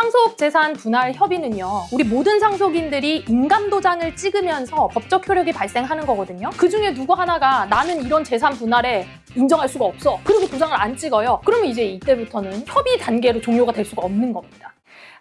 상속재산 분할 협의는요, 우리 모든 상속인들이 인감도장을 찍으면서 법적 효력이 발생하는 거거든요. 그 중에 누구 하나가 나는 이런 재산 분할에 인정할 수가 없어, 그리고 도장을 안 찍어요. 그러면 이제 이때부터는 협의 단계로 종료가 될 수가 없는 겁니다.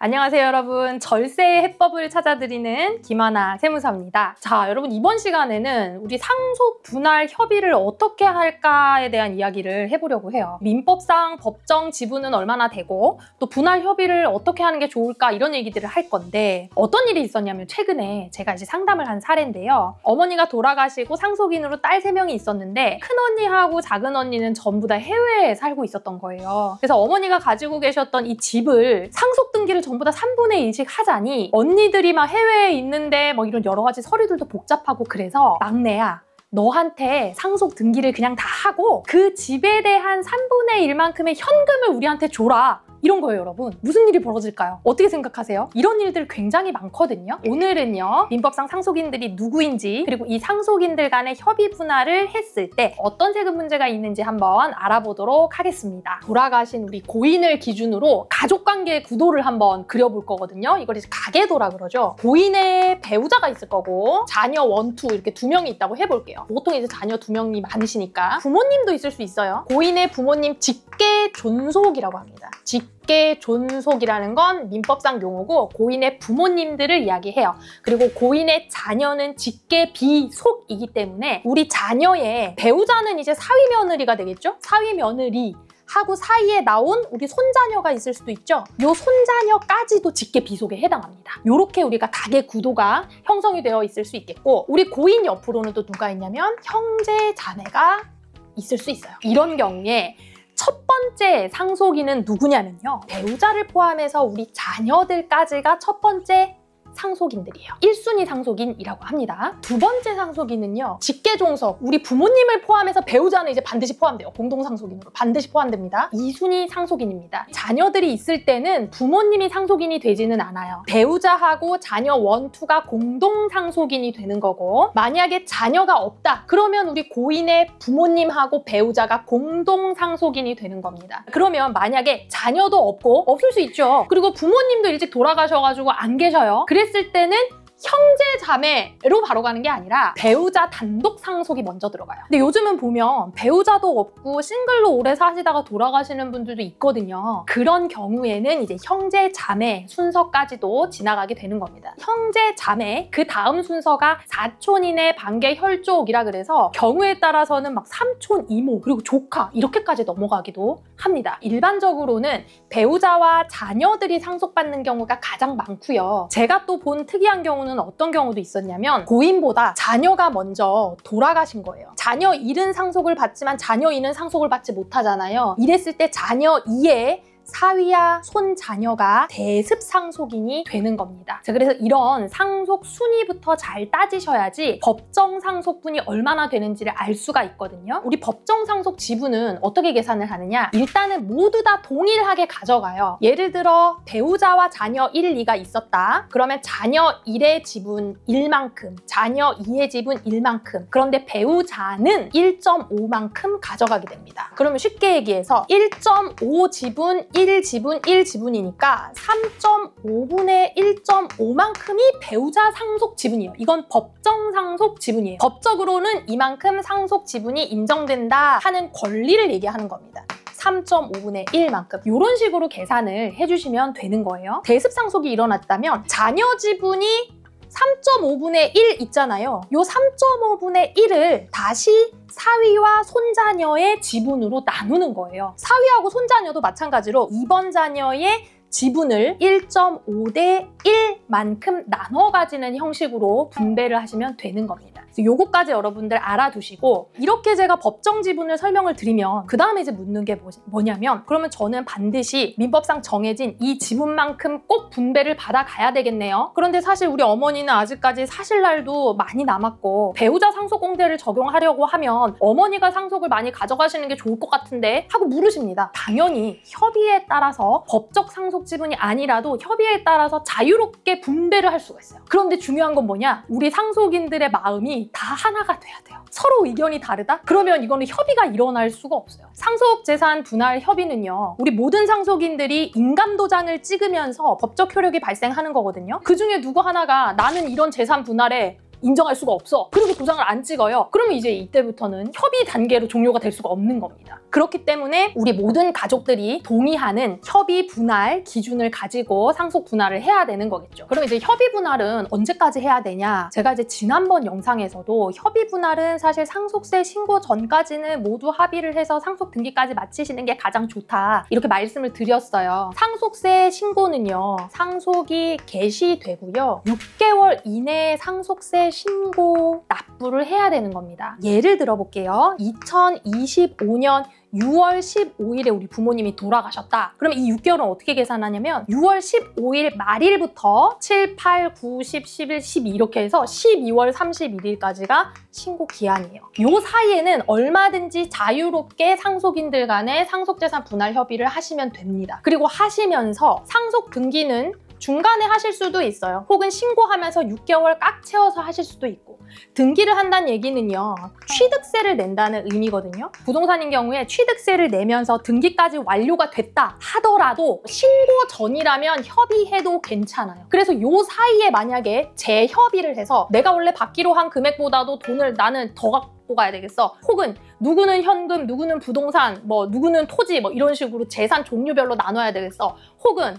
안녕하세요 여러분, 절세의 해법을 찾아드리는 김하나 세무사입니다. 자, 여러분 이번 시간에는 우리 상속 분할 협의를 어떻게 할까에 대한 이야기를 해보려고 해요. 민법상 법정 지분은 얼마나 되고 또 분할 협의를 어떻게 하는 게 좋을까, 이런 얘기들을 할 건데, 어떤 일이 있었냐면 최근에 제가 이제 상담을 한 사례인데요. 어머니가 돌아가시고 상속인으로 딸 3명이 있었는데 큰언니하고 작은언니는 전부 다 해외에 살고 있었던 거예요. 그래서 어머니가 가지고 계셨던 이 집을 상속 등기를 전부 다 3분의 1씩 하자니 언니들이 막 해외에 있는데 뭐 이런 여러 가지 서류들도 복잡하고, 그래서 막내야, 너한테 상속 등기를 그냥 다 하고 그 집에 대한 3분의 1만큼의 현금을 우리한테 줘라, 이런 거예요. 여러분, 무슨 일이 벌어질까요? 어떻게 생각하세요? 이런 일들 굉장히 많거든요. 오늘은요, 민법상 상속인들이 누구인지, 그리고 이 상속인들 간의 협의 분할을 했을 때 어떤 세금 문제가 있는지 한번 알아보도록 하겠습니다. 돌아가신 우리 고인을 기준으로 가족관계 구도를 한번 그려볼 거거든요. 이걸 이제 가계도라 그러죠. 고인의 배우자가 있을 거고 자녀 1, 2 이렇게 2명이 있다고 해볼게요. 보통 이제 자녀 2명이 많으시니까 부모님도 있을 수 있어요. 고인의 부모님 직계 존속이라고 합니다. 직계 존속이라는 건 민법상 용어고 고인의 부모님들을 이야기해요. 그리고 고인의 자녀는 직계 비속이기 때문에 우리 자녀의 배우자는 이제 사위 며느리가 되겠죠? 사위 며느리 하고 사이에 나온 우리 손자녀가 있을 수도 있죠. 요 손자녀까지도 직계 비속에 해당합니다. 요렇게 우리가 가계 구도가 형성이 되어 있을 수 있겠고, 우리 고인 옆으로는 또 누가 있냐면 형제 자매가 있을 수 있어요. 이런 경우에 첫 번째 상속인은 누구냐면요, 배우자를 포함해서 우리 자녀들까지가 첫 번째 상속인들이에요. 1순위 상속인이라고 합니다. 두 번째 상속인은요, 직계종속, 우리 부모님을 포함해서 배우자는 이제 반드시 포함돼요. 공동상속인으로 반드시 포함됩니다. 2순위 상속인입니다. 자녀들이 있을 때는 부모님이 상속인이 되지는 않아요. 배우자하고 자녀 1, 2가 공동상속인이 되는 거고, 만약에 자녀가 없다 그러면 우리 고인의 부모님하고 배우자가 공동상속인이 되는 겁니다. 그러면 만약에 자녀도 없고, 없을 수 있죠. 그리고 부모님도 일찍 돌아가셔가지고 안 계셔요. 그랬을 때는 형제 자매로 바로 가는 게 아니라 배우자 단독 상속이 먼저 들어가요. 근데 요즘은 보면 배우자도 없고 싱글로 오래 사시다가 돌아가시는 분들도 있거든요. 그런 경우에는 이제 형제 자매 순서까지도 지나가게 되는 겁니다. 형제 자매 그 다음 순서가 사촌이네 반계 혈족이라 그래서 경우에 따라서는 막 삼촌, 이모, 그리고 조카 이렇게까지 넘어가기도 합니다. 일반적으로는 배우자와 자녀들이 상속받는 경우가 가장 많고요. 제가 또 본 특이한 경우는 어떤 경우도 있었냐면, 고인보다 자녀가 먼저 돌아가신 거예요. 자녀 1은 상속을 받지만 자녀 2는 상속을 받지 못하잖아요. 이랬을 때 자녀 2의 사위와 손자녀가 대습 상속인이 되는 겁니다. 자, 그래서 이런 상속 순위부터 잘 따지셔야지 법정 상속분이 얼마나 되는지를 알 수가 있거든요. 우리 법정 상속 지분은 어떻게 계산을 하느냐, 일단은 모두 다 동일하게 가져가요. 예를 들어 배우자와 자녀 1, 2가 있었다. 그러면 자녀 1의 지분 1만큼, 자녀 2의 지분 1만큼, 그런데 배우자는 1.5만큼 가져가게 됩니다. 그러면 쉽게 얘기해서 1.5 지분 1지분 1지분이니까 3.5분의 1.5만큼이 배우자 상속 지분이에요. 이건 법정 상속 지분이에요. 법적으로는 이만큼 상속 지분이 인정된다 하는 권리를 얘기하는 겁니다. 3.5분의 1만큼 이런 식으로 계산을 해주시면 되는 거예요. 대습 상속이 일어났다면 자녀 지분이 3.5분의 1 있잖아요. 요 3.5분의 1을 다시 사위와 손자녀의 지분으로 나누는 거예요. 사위하고 손자녀도 마찬가지로 이번 자녀의 지분을 1.5대 1만큼 나눠 가지는 형식으로 분배를 하시면 되는 겁니다. 요거까지 여러분들 알아두시고, 이렇게 제가 법정 지분을 설명을 드리면 그 다음에 이제 묻는 게 뭐냐면, 그러면 저는 반드시 민법상 정해진 이 지분만큼 꼭 분배를 받아가야 되겠네요. 그런데 사실 우리 어머니는 아직까지 사실 날도 많이 남았고 배우자 상속공제를 적용하려고 하면 어머니가 상속을 많이 가져가시는 게 좋을 것 같은데 하고 물으십니다. 당연히 협의에 따라서 법적 상속 지분이 아니라도 협의에 따라서 자유롭게 분배를 할 수가 있어요. 그런데 중요한 건 뭐냐, 우리 상속인들의 마음이 의견이 다 하나가 돼야 돼요. 서로 의견이 다르다? 그러면 이거는 협의가 일어날 수가 없어요. 상속재산 분할 협의는요, 우리 모든 상속인들이 인감도장을 찍으면서 법적 효력이 발생하는 거거든요. 그 중에 누구 하나가 나는 이런 재산 분할에 인정할 수가 없어. 그리고 도장을 안 찍어요. 그러면 이제 이때부터는 협의 단계로 종료가 될 수가 없는 겁니다. 그렇기 때문에 우리 모든 가족들이 동의하는 협의 분할 기준을 가지고 상속 분할을 해야 되는 거겠죠. 그럼 이제 협의 분할은 언제까지 해야 되냐? 제가 이제 지난번 영상에서도 협의 분할은 사실 상속세 신고 전까지는 모두 합의를 해서 상속 등기까지 마치시는 게 가장 좋다, 이렇게 말씀을 드렸어요. 상속세 신고는요, 상속이 개시되고요, 6개월 이내에 상속세 신고 납부를 해야 되는 겁니다. 예를 들어 볼게요. 2025년 6월 15일에 우리 부모님이 돌아가셨다. 그럼 이 6개월은 어떻게 계산하냐면 6월 15일 말일부터 7, 8, 9, 10, 11, 12 이렇게 해서 12월 31일까지가 신고 기한이에요. 이 사이에는 얼마든지 자유롭게 상속인들 간에 상속재산 분할 협의를 하시면 됩니다. 그리고 하시면서 상속 등기는 중간에 하실 수도 있어요. 혹은 신고하면서 6개월 꽉 채워서 하실 수도 있고. 등기를 한다는 얘기는요, 취득세를 낸다는 의미거든요. 부동산인 경우에 취득세를 내면서 등기까지 완료가 됐다 하더라도 신고 전이라면 협의해도 괜찮아요. 그래서 이 사이에 만약에 재협의를 해서 내가 원래 받기로 한 금액보다도 돈을 나는 더 갖고 가야 되겠어. 혹은 누구는 현금, 누구는 부동산, 누구는 토지, 이런 식으로 재산 종류별로 나눠야 되겠어. 혹은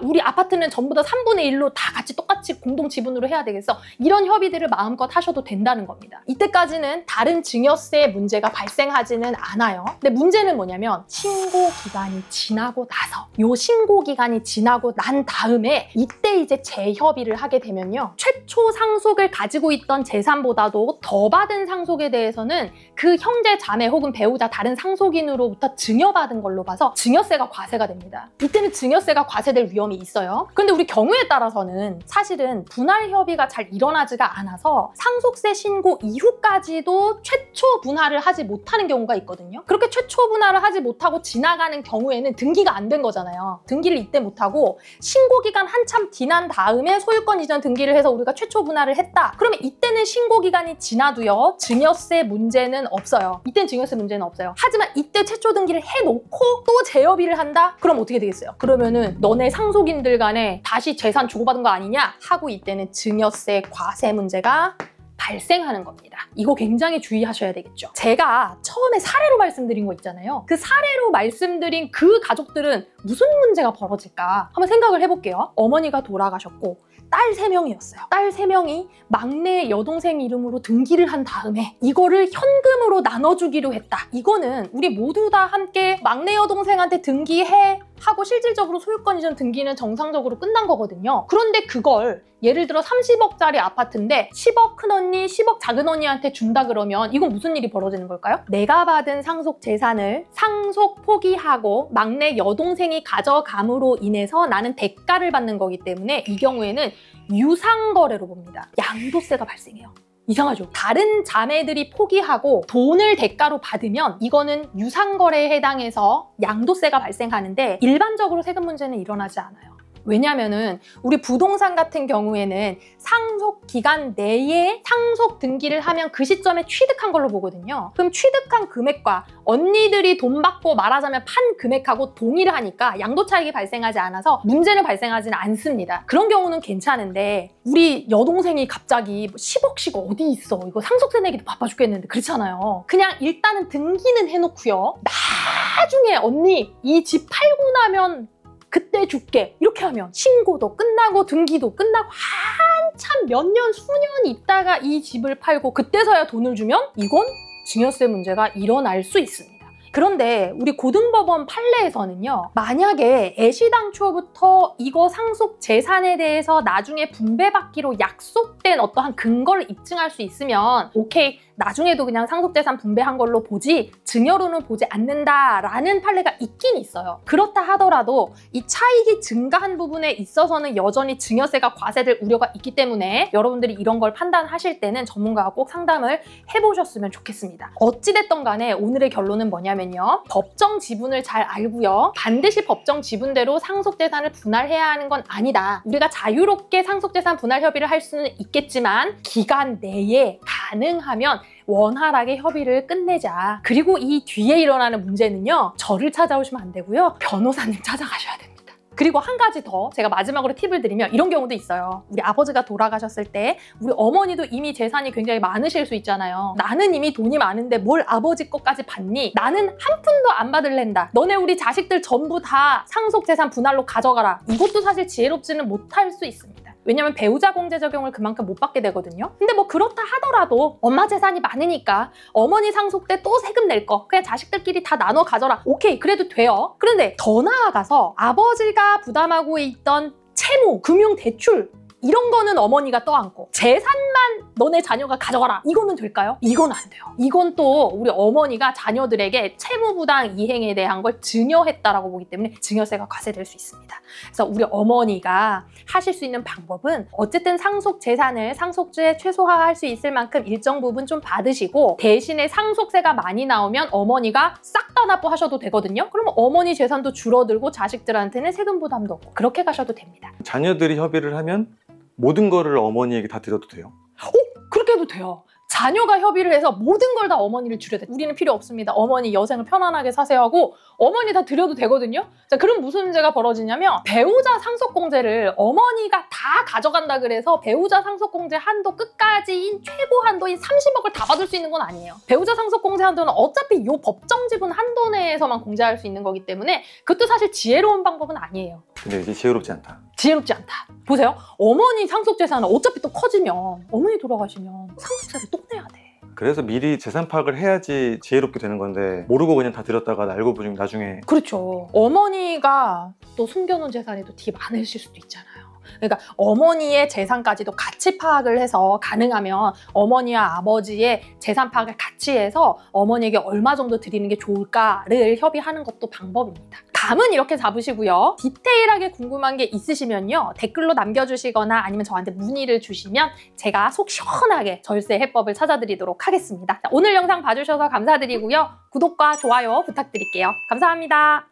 우리 아파트는 전부 다 3분의 1로 다 같이 똑같이 공동 지분으로 해야 되겠어. 이런 협의들을 마음껏 하셔도 된다는 겁니다. 이때까지는 다른 증여세 문제가 발생하지는 않아요. 근데 문제는 뭐냐면 신고 기간이 지나고 나서, 요 신고 기간이 지나고 난 다음에 이때 이제 재협의를 하게 되면요, 최초 상속을 가지고 있던 재산보다도 더 받은 상속에 대해서는 그 형제, 자매 혹은 배우자 다른 상속인으로부터 증여받은 걸로 봐서 증여세가 과세가 됩니다. 이때는 증여세가 과세될 위험이 있어요. 그런데 우리 경우에 따라서는 사실은 분할 협의가 잘 일어나지가 않아서 상속세 신고 이후까지도 최초 분할을 하지 못하는 경우가 있거든요. 그렇게 최초 분할을 하지 못하고 지나가는 경우에는 등기가 안 된 거잖아요. 등기를 이때 못하고 신고 기간 한참 지난 다음에 소유권 이전 등기를 해서 우리가 최초 분할을 했다. 그러면 이때는 신고 기간이 지나도요, 증여세 문제는 없어요. 이때는 증여세 문제는 없어요. 하지만 이때 최초 등기를 해놓고 또 재협의를 한다? 그럼 어떻게 되겠어요? 그러면은 너네 상속인들 간에 다시 재산 주고받은 거 아니냐? 하고 이때는 증여세 과세 문제가 발생하는 겁니다. 이거 굉장히 주의하셔야 되겠죠. 제가 처음에 사례로 말씀드린 거 있잖아요. 그 사례로 말씀드린 그 가족들은 무슨 문제가 벌어질까? 한번 생각을 해볼게요. 어머니가 돌아가셨고 딸 3명이었어요. 딸 3명이 막내 여동생 이름으로 등기를 한 다음에 이거를 현금으로 나눠주기로 했다. 이거는 우리 모두 다 함께 막내 여동생한테 등기해 하고 실질적으로 소유권 이전 등기는 정상적으로 끝난 거거든요. 그런데 그걸 예를 들어 30억짜리 아파트인데 10억 큰언니, 10억 작은언니한테 준다 그러면 이건 무슨 일이 벌어지는 걸까요? 내가 받은 상속 재산을 상속 포기하고 막내 여동생이 가져감으로 인해서 나는 대가를 받는 거기 때문에 이 경우에는 유상거래로 봅니다. 양도세가 발생해요. 이상하죠? 다른 자매들이 포기하고 돈을 대가로 받으면 이거는 유상거래에 해당해서 양도세가 발생하는데 일반적으로 세금 문제는 일어나지 않아요. 왜냐면은 우리 부동산 같은 경우에는 상속 기간 내에 상속 등기를 하면 그 시점에 취득한 걸로 보거든요. 그럼 취득한 금액과 언니들이 돈 받고 말하자면 판 금액하고 동의를 하니까 양도 차익이 발생하지 않아서 문제는 발생하지는 않습니다. 그런 경우는 괜찮은데 우리 여동생이 갑자기 10억씩 어디 있어? 이거 상속세 내기도 바빠 죽겠는데 그렇잖아요. 그냥 일단은 등기는 해놓고요. 나중에 언니 이 집 팔고 나면 그때 줄게 이렇게 하면 신고도 끝나고 등기도 끝나고 한참 몇 년, 수년 있다가 이 집을 팔고 그때서야 돈을 주면 이건 증여세 문제가 일어날 수 있습니다. 그런데 우리 고등법원 판례에서는요, 만약에 애시당초부터 이거 상속 재산에 대해서 나중에 분배받기로 약속된 어떠한 근거를 입증할 수 있으면 오케이, 나중에도 그냥 상속재산 분배한 걸로 보지 증여로는 보지 않는다라는 판례가 있긴 있어요. 그렇다 하더라도 이 차익이 증가한 부분에 있어서는 여전히 증여세가 과세될 우려가 있기 때문에 여러분들이 이런 걸 판단하실 때는 전문가와 꼭 상담을 해보셨으면 좋겠습니다. 어찌됐든 간에 오늘의 결론은 뭐냐면요, 법정 지분을 잘 알고요, 반드시 법정 지분대로 상속재산을 분할해야 하는 건 아니다. 우리가 자유롭게 상속재산 분할 협의를 할 수는 있겠지만 기간 내에 가능하면 원활하게 협의를 끝내자. 그리고 이 뒤에 일어나는 문제는요. 저를 찾아오시면 안 되고요. 변호사님 찾아가셔야 됩니다. 그리고 한 가지 더 제가 마지막으로 팁을 드리면 이런 경우도 있어요. 우리 아버지가 돌아가셨을 때 우리 어머니도 이미 재산이 굉장히 많으실 수 있잖아요. 나는 이미 돈이 많은데 뭘 아버지 것까지 받니? 나는 한 푼도 안 받을랜다. 너네 우리 자식들 전부 다 상속재산 분할로 가져가라. 이것도 사실 지혜롭지는 못할 수 있습니다. 왜냐면 배우자 공제 적용을 그만큼 못 받게 되거든요. 근데 뭐 그렇다 하더라도 엄마 재산이 많으니까 어머니 상속 때 또 세금 낼 거 그냥 자식들끼리 다 나눠 가져라. 오케이, 그래도 돼요. 그런데 더 나아가서 아버지가 부담하고 있던 채무, 금융 대출 이런 거는 어머니가 떠안고 재산만 너네 자녀가 가져가라. 이거는 될까요? 이건 안 돼요. 이건 또 우리 어머니가 자녀들에게 채무부당 이행에 대한 걸 증여했다라고 보기 때문에 증여세가 과세될 수 있습니다. 그래서 우리 어머니가 하실 수 있는 방법은 어쨌든 상속 재산을 상속주에 최소화할 수 있을 만큼 일정 부분 좀 받으시고 대신에 상속세가 많이 나오면 어머니가 싹 다 납부하셔도 되거든요. 그러면 어머니 재산도 줄어들고 자식들한테는 세금 부담도 없고 그렇게 가셔도 됩니다. 자녀들이 협의를 하면 모든 거를 어머니에게 다 드려도 돼요? 그렇게 해도 돼요. 자녀가 협의를 해서 모든 걸 다 어머니를 줄여야 돼. 우리는 필요 없습니다. 어머니 여생을 편안하게 사세요 하고 어머니 다 드려도 되거든요. 자, 그럼 무슨 문제가 벌어지냐면 배우자 상속공제를 어머니가 다 가져간다 그래서 배우자 상속공제 한도 끝까지인 최고 한도인 30억을 다 받을 수 있는 건 아니에요. 배우자 상속공제 한도는 어차피 이 법정 지분 한도 내에서만 공제할 수 있는 거기 때문에 그것도 사실 지혜로운 방법은 아니에요. 근데 이제 지혜롭지 않다. 지혜롭지 않다. 보세요. 어머니 상속재산은 어차피 또 커지면 어머니 돌아가시면 상속세를 또 내야 돼. 그래서 미리 재산 파악을 해야지 지혜롭게 되는 건데 모르고 그냥 다 들였다가 알고 보니 나중에 그렇죠. 어머니가 또 숨겨놓은 재산이 또 되게 많으실 수도 있잖아요. 그러니까 어머니의 재산까지도 같이 파악을 해서 가능하면 어머니와 아버지의 재산 파악을 같이 해서 어머니에게 얼마 정도 드리는 게 좋을까를 협의하는 것도 방법입니다. 감은 이렇게 잡으시고요. 디테일하게 궁금한 게 있으시면요. 댓글로 남겨주시거나 아니면 저한테 문의를 주시면 제가 속 시원하게 절세 해법을 찾아드리도록 하겠습니다. 자, 오늘 영상 봐주셔서 감사드리고요. 구독과 좋아요 부탁드릴게요. 감사합니다.